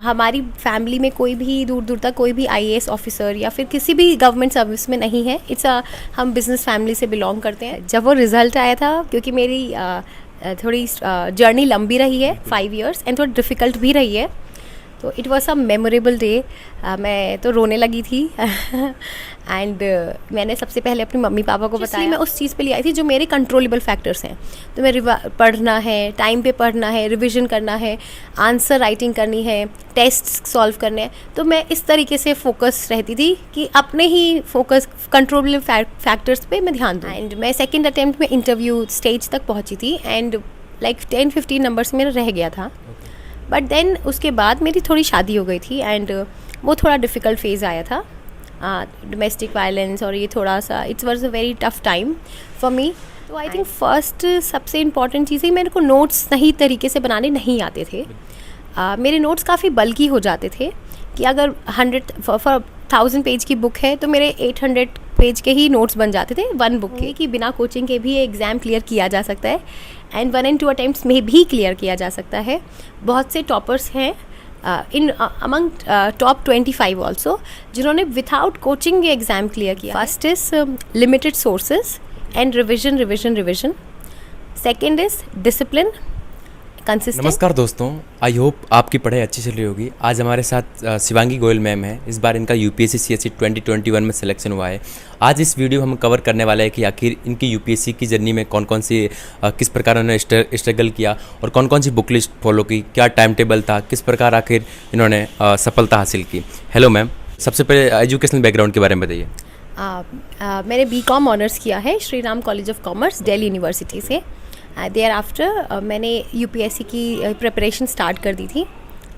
हमारी फैमिली में कोई भी दूर दूर तक कोई भी आईएएस ऑफिसर या फिर किसी भी गवर्नमेंट सर्विस में नहीं है। हम बिजनेस फैमिली से बिलोंग करते हैं। जब वो रिज़ल्ट आया था, क्योंकि मेरी थोड़ी जर्नी लंबी रही है, 5 इयर्स, एंड थोड़ी डिफ़िकल्ट भी रही है, तो it was a memorable day. मैं तो रोने लगी थी एंड मैंने सबसे पहले अपने मम्मी पापा को बताया। मैं उस चीज़ पे ले आई थी जो मेरे कंट्रोलेबल फैक्टर्स हैं। तो मैं पढ़ना है, टाइम पे पढ़ना है, रिवीजन करना है, आंसर राइटिंग करनी है, टेस्ट सॉल्व करने हैं। तो मैं इस तरीके से फोकस रहती थी कि अपने ही फोकस कंट्रोलेबल फैक्टर्स पे मैं ध्यान दूँ। एंड मैं सेकेंड अटेम्प्ट में इंटरव्यू स्टेज तक पहुँची थी एंड लाइक 10-15 नंबर्स मेरा रह गया था। बट देन उसके बाद मेरी थोड़ी शादी हो गई थी एंड वो थोड़ा डिफ़िकल्ट फेज़ आया था, डोमेस्टिक वायलेंस, और ये थोड़ा सा it's was a very tough time for मी। तो आई थिंक फर्स्ट सबसे इम्पॉर्टेंट चीज़ है, मेरे को नोट्स सही तरीके से बनाने नहीं आते थे। मेरे नोट्स काफ़ी बल्कि हो जाते थे कि अगर 1000 पेज की बुक है तो मेरे 800 पेज के ही नोट्स बन जाते थे 1 बुक के, कि बिना कोचिंग के भी एग्ज़ाम क्लियर किया जा सकता है एंड 1 and 2 अटेम्प्ट्स में भी क्लियर किया जा सकता है। बहुत से टॉपर्स हैं इन अमंग टॉप 25 ऑल्सो जिन्होंने विदाउट कोचिंग ये एग्ज़ाम क्लियर किया। First is limited sources and revision. Second is discipline, consistent. नमस्कार दोस्तों, आई होप आपकी पढ़ाई अच्छी चल रही होगी। आज हमारे साथ शिवांगी गोयल मैम है। इस बार इनका यूपीएससी सीएससी 2021 में सिलेक्शन हुआ है। आज इस वीडियो हम कवर करने वाले हैं कि आखिर इनकी यूपीएससी की जर्नी में कौन कौन सी किस प्रकार उन्होंने स्ट्रगल किया और कौन कौन सी बुक लिस्ट फॉलो की, क्या टाइम टेबल था, किस प्रकार आखिर इन्होंने सफलता हासिल की। हेलो मैम, सबसे पहले एजुकेशनल बैकग्राउंड के बारे में बताइए। मैंने बीकॉम ऑनर्स किया है Shri Ram college of commerce, Delhi university से। देयर आफ्टर मैंने यूपीएससी की प्रिपरेशन स्टार्ट कर दी थी।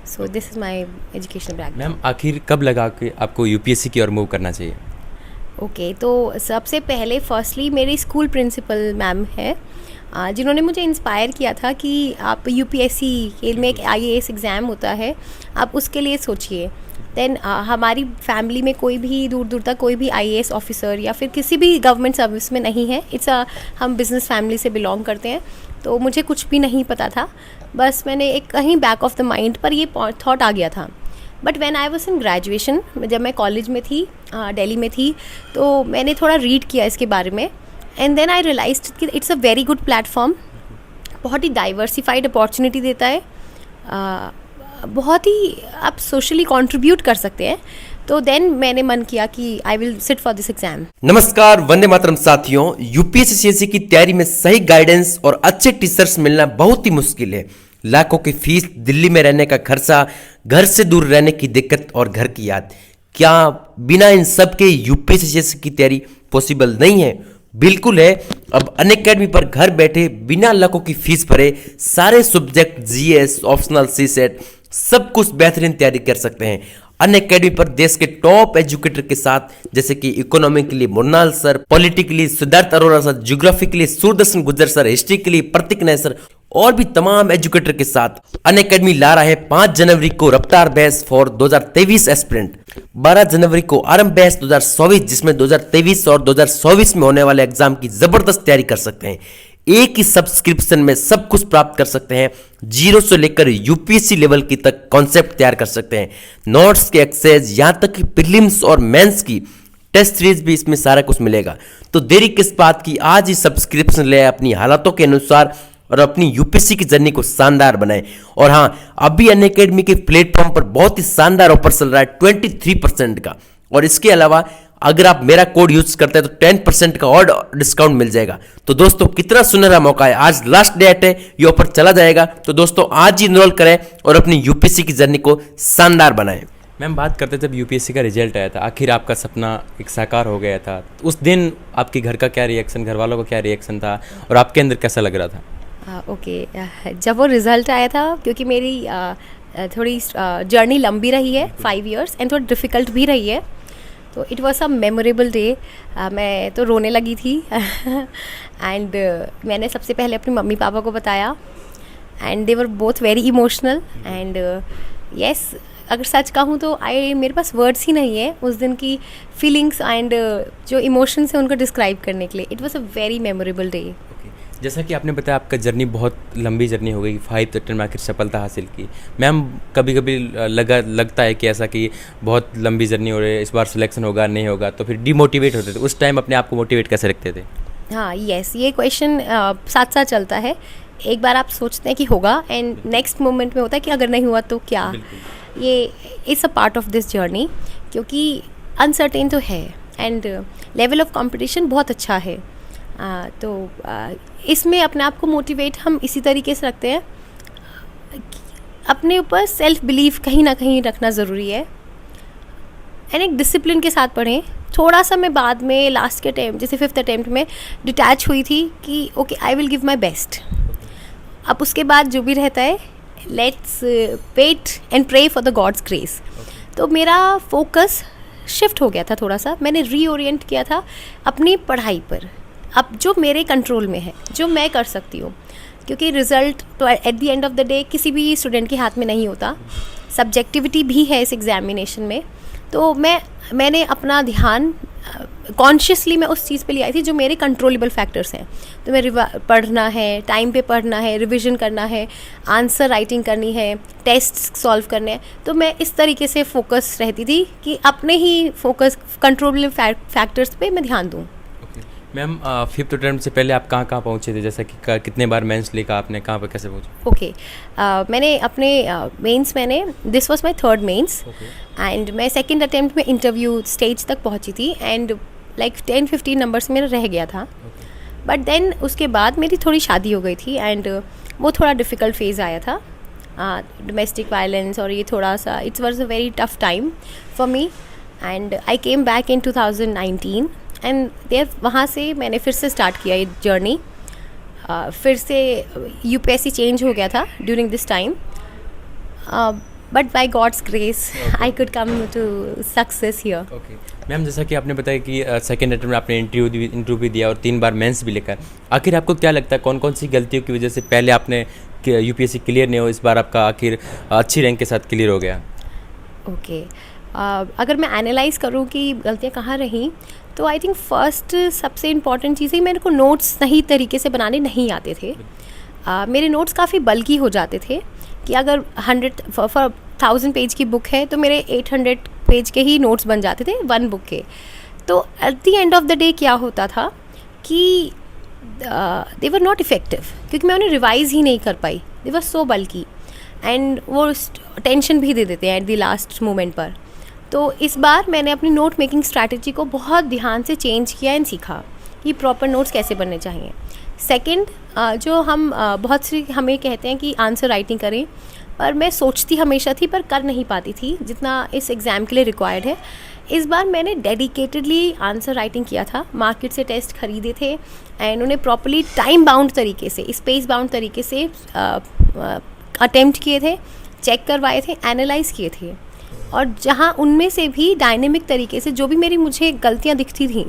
So this is my educational background. Ma'am, आखिर कब लगा कि आपको यूपीएससी की ओर मूव करना चाहिए? ओके, तो सबसे पहले फर्स्टली मेरी स्कूल प्रिंसिपल मैम है जिन्होंने मुझे इंस्पायर किया था कि आप यूपीएससी के में एक आईएएस एग्ज़ाम होता है, आप उसके लिए सोचिए। देन हमारी फैमिली में कोई भी दूर दूर तक कोई भी आईएएस ऑफिसर या फिर किसी भी गवर्नमेंट सर्विस में नहीं है। हम बिजनेस फैमिली से बिलोंग करते हैं, तो मुझे कुछ भी नहीं पता था। बस मैंने एक कहीं बैक ऑफ द माइंड पर ये थॉट आ गया था। But when I was in graduation, जब मैं कॉलेज में थी, दिल्ली में थी, तो मैंने थोड़ा रीड किया इसके बारे में एंड देन आई रियलाइज्ड कि it's a very good platform. बहुत ही डाइवर्सिफाइड अपॉर्चुनिटी देता है, बहुत ही आप सोशली कंट्रीब्यूट कर सकते हैं। तो देन मैंने मन किया कि I will sit for this exam. नमस्कार, वंदे मातरम साथियों। यूपीएससी सीएससी की तैयारी में सही गाइडेंस और अच्छे टीचर्स मिलना बहुत ही मुश्किल है। लाखों की फीस, दिल्ली में रहने का खर्चा, घर से दूर रहने की दिक्कत और घर की याद। क्या बिना इन सब के यूपीएससी सीएससी की तैयारी पॉसिबल नहीं है? बिल्कुल है। अब अनअकैडमी पर घर बैठे बिना लाखों की फीस भरे सारे सब्जेक्ट, जीएस, ऑप्शनल, सीसेट, सब कुछ बेहतरीन तैयारी कर सकते हैं। अनअकैडमी पर देश के टॉप एजुकेटर के साथ, जैसे कि इकोनॉमी के लिए मुन्नाल सर, पॉलिटी के लिए सिद्धार्थ अरोरा सर, ज्योग्राफी के लिए सूरदर्शन गुज्जर सर, हिस्ट्री के लिए प्रतीक नायक सर और भी तमाम एजुकेटर के साथ अनअकैडमी ला रहा है 5 जनवरी को रफ्तार बैच फॉर 2023 एस्पिरेंट, 12 जनवरी को आरंभ बैच 2024, जिसमें 2023 और 2024 में होने वाले एग्जाम की जबरदस्त तैयारी कर सकते हैं। एक ही सब्सक्रिप्शन में सब कुछ प्राप्त कर सकते हैं। 0 से लेकर यूपीएससी लेवल की तक कॉन्सेप्ट तैयार कर सकते हैं। नोट्स के एक्सेस, यहाँ तक कि प्रीलिम्स और मेंस की टेस्ट सीरीज भी इसमें सारा कुछ मिलेगा। तो देरी किस बात की, आज ही सब्सक्रिप्शन ले अपनी हालातों के अनुसार और अपनी यूपीएससी की जर्नी को शानदार बनाएं। और हाँ, अभी अनअकैडमी के प्लेटफॉर्म पर बहुत ही शानदार ऑफर चल रहा है 23% का, और इसके अलावा अगर आप मेरा कोड यूज करते हैं तो 10% का और डिस्काउंट मिल जाएगा। तो दोस्तों, कितना सुनहरा मौका है। आज लास्ट डेट है, ये ऑफर चला जाएगा। तो दोस्तों, आज ही इनरोल करें और अपनी यूपीएससी की जर्नी को शानदार बनाएं। मैम, बात करते जब यूपीएससी का रिजल्ट आया था, आखिर आपका सपना एक साकार हो गया था, उस दिन आपके घर का क्या रिएक्शन, घर वालों का क्या रिएक्शन था और आपके अंदर कैसा लग रहा था? ओके, जब वो रिज़ल्ट आया था, क्योंकि मेरी थोड़ी जर्नी लंबी रही है, 5 इयर्स, एंड थोड़ी डिफ़िकल्ट भी रही है, तो it was a memorable day. मैं तो रोने लगी थी एंड मैंने सबसे पहले अपने मम्मी पापा को बताया and they were both very emotional and yes, अगर सच कहूँ तो मेरे पास वर्ड्स ही नहीं है उस दिन की फीलिंग्स एंड जो इमोशंस है उनको डिस्क्राइब करने के लिए। It was a very memorable day. जैसा कि आपने बताया आपका जर्नी बहुत लंबी जर्नी हो गई, 5 अटेम्प्ट में आखिर सफलता हासिल की। मैम कभी कभी लगता है कि ऐसा कि बहुत लंबी जर्नी हो रही है, इस बार सिलेक्शन होगा नहीं होगा, तो फिर डिमोटिवेट होते थे, उस टाइम अपने आप को मोटिवेट कैसे रखते थे? हाँ यस, ये क्वेश्चन साथ साथ चलता है। एक बार आप सोचते हैं कि होगा एंड नेक्स्ट मोमेंट में होता है कि अगर नहीं हुआ तो क्या। ये it's a part of this journey, क्योंकि अनसर्टेन तो है एंड लेवल ऑफ कंपटीशन बहुत अच्छा है। इसमें अपने आप को मोटिवेट हम इसी तरीके से रखते हैं, अपने ऊपर सेल्फ बिलीफ कहीं ना कहीं रखना ज़रूरी है एंड एक डिसिप्लिन के साथ पढ़ें। थोड़ा सा मैं बाद में लास्ट के टाइम जैसे 5th अटेम्प्ट में डिटैच हुई थी कि okay I will give my best. अब उसके बाद जो भी रहता है let's wait and pray for the God's grace. तो मेरा फोकस शिफ्ट हो गया था थोड़ा सा, मैंने रीओरिएंट किया था अपनी पढ़ाई पर, अब जो मेरे कंट्रोल में है, जो मैं कर सकती हूँ, क्योंकि रिज़ल्ट तो at the end of the day किसी भी स्टूडेंट के हाथ में नहीं होता, सब्जेक्टिविटी भी है इस एग्जामिनेशन में। तो मैंने अपना ध्यान कॉन्शियसली मैं उस चीज़ पे ले आई थी जो मेरे कंट्रोलेबल फैक्टर्स हैं। तो मैं पढ़ना है, टाइम पे पढ़ना है, रिवीजन करना है, आंसर राइटिंग करनी है, टेस्ट सॉल्व करने हैं। तो मैं इस तरीके से फोकस रहती थी कि अपने ही फोकस कंट्रोलेबल फैक्टर्स पे मैं ध्यान दूँ। मैम 5th अटेम्प्ट से पहले आप कहाँ पहुँचे थे, जैसा कि कितने बार मेंस लिखा आपने, कहाँ पर कैसे पहुँचे? ओके, मैंने अपने mains this was my 3rd mains and मैं 2nd अटेम्प्ट में इंटरव्यू स्टेज तक पहुंची थी एंड लाइक 10-15 नंबर्स मेरा रह गया था। बट देन उसके बाद मेरी थोड़ी शादी हो गई थी एंड वो थोड़ा डिफ़िकल्ट फेज़ आया था, डोमेस्टिक वायलेंस, और ये थोड़ा सा it's was a very tough time for me and I came back in 2019 and there वहाँ से मैंने फिर से स्टार्ट किया ये जर्नी। फिर से यूपीएससी चेंज हो गया था during this time, but by God's grace I could come to success here. Okay ma'am, जैसा कि आपने बताया कि 2nd अटेम्प्ट में आपने इंटरव्यू भी दिया और 3 बार मेंस भी लिखा, आखिर आपको क्या लगता है कौन कौन सी गलतियों की वजह से पहले आपने यूपीएससी क्लियर नहीं हो, इस बार आपका आखिर अच्छी रैंक के साथ क्लियर हो गया? ओके, अगर मैं एनालाइज़ करूँ कि गलतियाँ कहाँ रहीं, तो आई थिंक फर्स्ट सबसे इम्पॉर्टेंट चीज़ है मेरे को नोट्स सही तरीके से बनाने नहीं आते थे। मेरे नोट्स काफ़ी बल्कि हो जाते थे कि अगर 1000 पेज की बुक है तो मेरे 800 पेज के ही नोट्स बन जाते थे 1 बुक के। तो at the end of the day क्या होता था कि दे वर नॉट इफ़ेक्टिव, क्योंकि मैं उन्हें रिवाइज़ ही नहीं कर पाई, दे वर सो बल्कि एंड वो टेंशन भी दे देते हैं एट द लास्ट मोमेंट पर। तो इस बार मैंने अपनी नोट मेकिंग स्ट्रैटेजी को बहुत ध्यान से चेंज किया एंड सीखा कि प्रॉपर नोट्स कैसे बनने चाहिए। सेकंड, जो हम बहुत सी हमें कहते हैं कि आंसर राइटिंग करें, पर मैं सोचती हमेशा थी पर कर नहीं पाती थी जितना इस एग्ज़ाम के लिए रिक्वायर्ड है। इस बार मैंने डेडिकेटेडली आंसर राइटिंग किया था, मार्केट से टेस्ट खरीदे थे एंड उन्हें प्रॉपर्ली टाइम बाउंड तरीके से, स्पेस बाउंड तरीके से अटेम्प्ट किए थे, चेक करवाए थे, एनालाइज़ किए थे, और जहाँ उनमें से भी डायनेमिक तरीके से जो भी मेरी मुझे गलतियाँ दिखती थी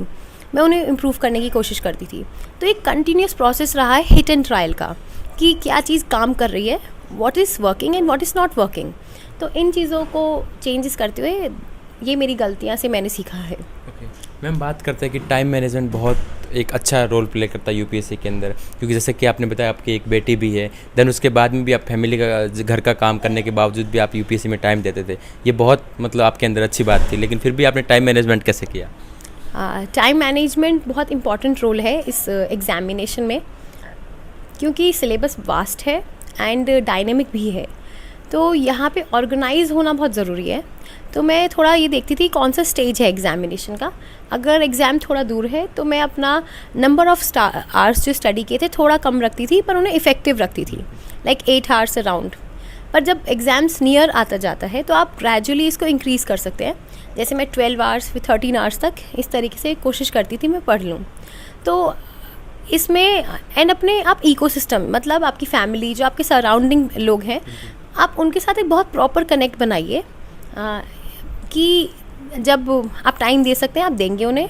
मैं उन्हें इम्प्रूव करने की कोशिश करती थी। तो एक कंटिन्यूस प्रोसेस रहा है हिट एंड ट्रायल का कि क्या चीज़ काम कर रही है, what is working and what is not working. तो इन चीज़ों को चेंजेस करते हुए ये मेरी गलतियाँ से मैंने सीखा है। मैम बात करते हैं कि टाइम मैनेजमेंट बहुत एक अच्छा रोल प्ले करता है यूपीएससी के अंदर, क्योंकि जैसे कि आपने बताया आपकी एक बेटी भी है, देन उसके बाद में भी आप फैमिली का घर का काम करने के बावजूद भी आप यूपीएससी में टाइम देते थे, ये बहुत मतलब आपके अंदर अच्छी बात थी, लेकिन फिर भी आपने टाइम मैनेजमेंट कैसे किया? टाइम मैनेजमेंट बहुत इंपॉर्टेंट रोल है इस एग्जामिनेशन में, क्योंकि सिलेबस वास्ट है एंड डायनेमिक भी है, तो यहाँ पे ऑर्गेनाइज होना बहुत ज़रूरी है। तो मैं थोड़ा ये देखती थी कौन सा स्टेज है एग्जामिनेशन का। अगर एग्ज़ाम थोड़ा दूर है तो मैं अपना नंबर ऑफ आवर्स जो स्टडी किए थे थोड़ा कम रखती थी, पर उन्हें इफ़ेक्टिव रखती थी, लाइक 8 आवर्स अराउंड। पर जब एग्ज़ाम्स नियर आता जाता है तो आप ग्रेजुअली इसको इंक्रीज़ कर सकते हैं। जैसे मैं 12 आवर्स फिर 13 आवर्स तक इस तरीके से कोशिश करती थी मैं पढ़ लूँ। तो इसमें एंड अपने आप इकोसिस्टम, मतलब आपकी फैमिली, जो आपके सराउंडिंग लोग हैं, आप उनके साथ एक बहुत प्रॉपर कनेक्ट बनाइए कि जब आप टाइम दे सकते हैं आप देंगे उन्हें,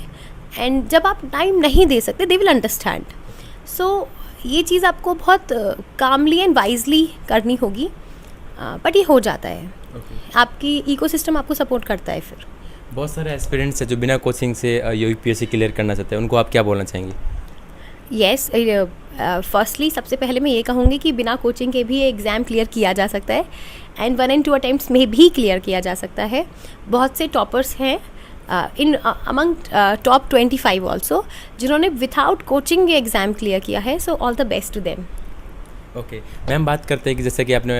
एंड जब आप टाइम नहीं दे सकते दे विल अंडरस्टैंड। सो ये चीज़ आपको बहुत कामली एंड वाइजली करनी होगी, बट ये हो जाता है। आपकी इकोसिस्टम आपको सपोर्ट करता है। फिर बहुत सारे एस्पिरेंट्स हैं जो बिना कोचिंग से यूपीएससी क्लियर करना चाहते हैं, उनको आप क्या बोलना चाहेंगे? यस, फर्स्टली सबसे पहले मैं ये कहूँगी कि बिना कोचिंग के भी एग्ज़ाम क्लियर किया जा सकता है, एंड 1 and 2 अटैम्प्ट्स में भी क्लियर किया जा सकता है। बहुत से टॉपर्स हैं इन अमंग टॉप 25 ऑल्सो जिन्होंने विदाउट कोचिंग ये एग्ज़ाम क्लियर किया है, so all the best to them. Okay ma'am, बात करते हैं कि जैसे कि आपने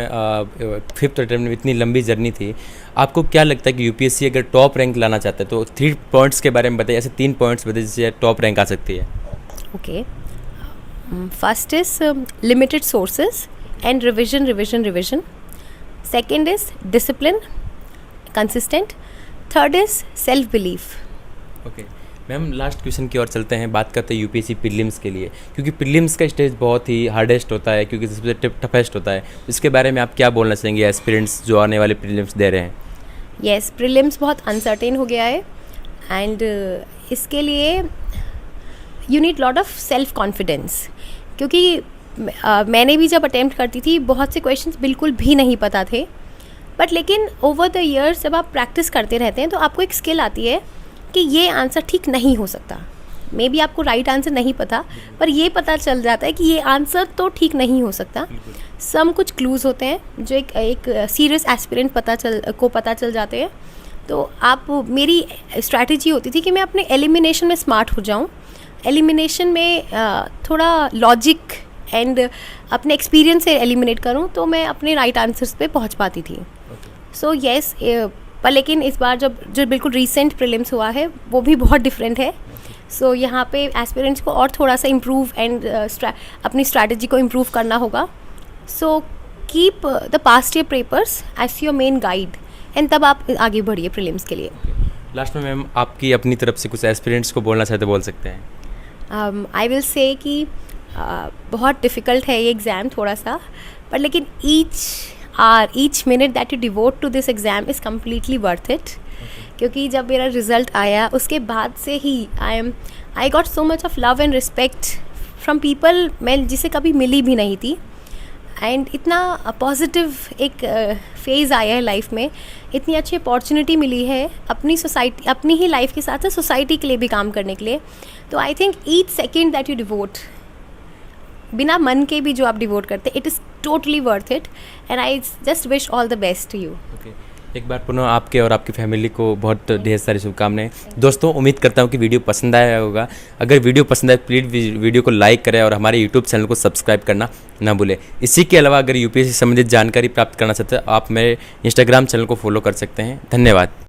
5th अटेम्प्ट में इतनी लंबी जर्नी थी, आपको क्या लगता है कि यूपीएससी अगर टॉप रैंक लाना चाहता है तो 3 पॉइंट्स के बारे में बताइए, ऐसे 3 पॉइंट्स बताइए जिससे टॉप रैंक आ सकती है। Okay, first is limited sources and revision. Second is discipline, consistent. Third is self belief. Okay ma'am, last question की ओर चलते हैं, बात करते हैं यूपीएससी प्रीलिम्स के लिए, क्योंकि प्रीलिम्स का स्टेज बहुत ही हार्डेस्ट होता है, क्योंकि सबसे टफेस्ट होता है। इसके बारे में आप क्या बोलना चाहेंगे एस्पिरेंट्स जो आने वाले प्रीलिम्स दे रहे हैं? यस, प्रीलिम्स बहुत अनसर्टेन हो गया है, एंड इसके लिए you need lot of self confidence, क्योंकि मैंने भी जब अटेम्प्ट करती थी बहुत से क्वेश्चंस बिल्कुल भी नहीं पता थे, बट लेकिन ओवर द ईयर्स जब आप प्रैक्टिस करते रहते हैं तो आपको एक स्किल आती है कि ये आंसर ठीक नहीं हो सकता। मे बी आपको राइट आंसर नहीं पता, पर ये पता चल जाता है कि ये आंसर तो ठीक नहीं हो सकता। सम कुछ क्लूज़ होते हैं जो एक सीरियस एस्पिरेंट पता चल जाते हैं। तो आप मेरी स्ट्रैटेजी होती थी कि मैं अपने एलिमिनेशन में स्मार्ट हो जाऊँ, एलिमिनेशन में थोड़ा लॉजिक एंड अपने एक्सपीरियंस से एलिमिनेट करूँ, तो मैं अपने राइट आंसर्स पे पहुँच पाती थी। सो येस, पर लेकिन इस बार जो बिल्कुल रीसेंट प्रीलिम्स हुआ है वो भी बहुत डिफरेंट है। सो यहाँ पे एस्पिरेंट्स को और थोड़ा सा इम्प्रूव एंड अपनी स्ट्रैटेजी को इम्प्रूव करना होगा। So keep the past year papers as your main guide, and तब आप आगे बढ़िए प्रीलिम्स के लिए। लास्ट में मैम, आपकी अपनी तरफ से कुछ एस्पिरेंट्स को बोलना चाहते बोल सकते हैं? आई विल से कि बहुत डिफ़िकल्ट है ये एग्ज़ाम थोड़ा सा, पर लेकिन each minute that you devote to this exam is completely worth it। क्योंकि जब मेरा रिज़ल्ट आया उसके बाद से ही I got so much of love and respect from people मैं जिसे कभी मिली भी नहीं थी, एंड इतना पॉजिटिव एक फेज़ आया है लाइफ में, इतनी अच्छी अपॉर्चुनिटी मिली है अपनी सोसाइटी, अपनी ही लाइफ के साथ साथ सोसाइटी के लिए भी काम करने के लिए। तो I think each second that you devote, बिना मन के भी जो आप डिवोट करते, it is totally worth it, and I just wish all the best to you. Okay, एक बार पुनः आपके और आपकी फैमिली को बहुत ढेर सारी शुभकामनाएं। दोस्तों, उम्मीद करता हूं कि वीडियो पसंद आया होगा। अगर वीडियो पसंद आए प्लीज़ वीडियो को लाइक करें और हमारे यूट्यूब चैनल को सब्सक्राइब करना ना भूलें। इसी के अलावा अगर यूपीएससी संबंधित जानकारी प्राप्त करना चाहते हैं आप मेरे इंस्टाग्राम चैनल को फॉलो कर सकते हैं। धन्यवाद।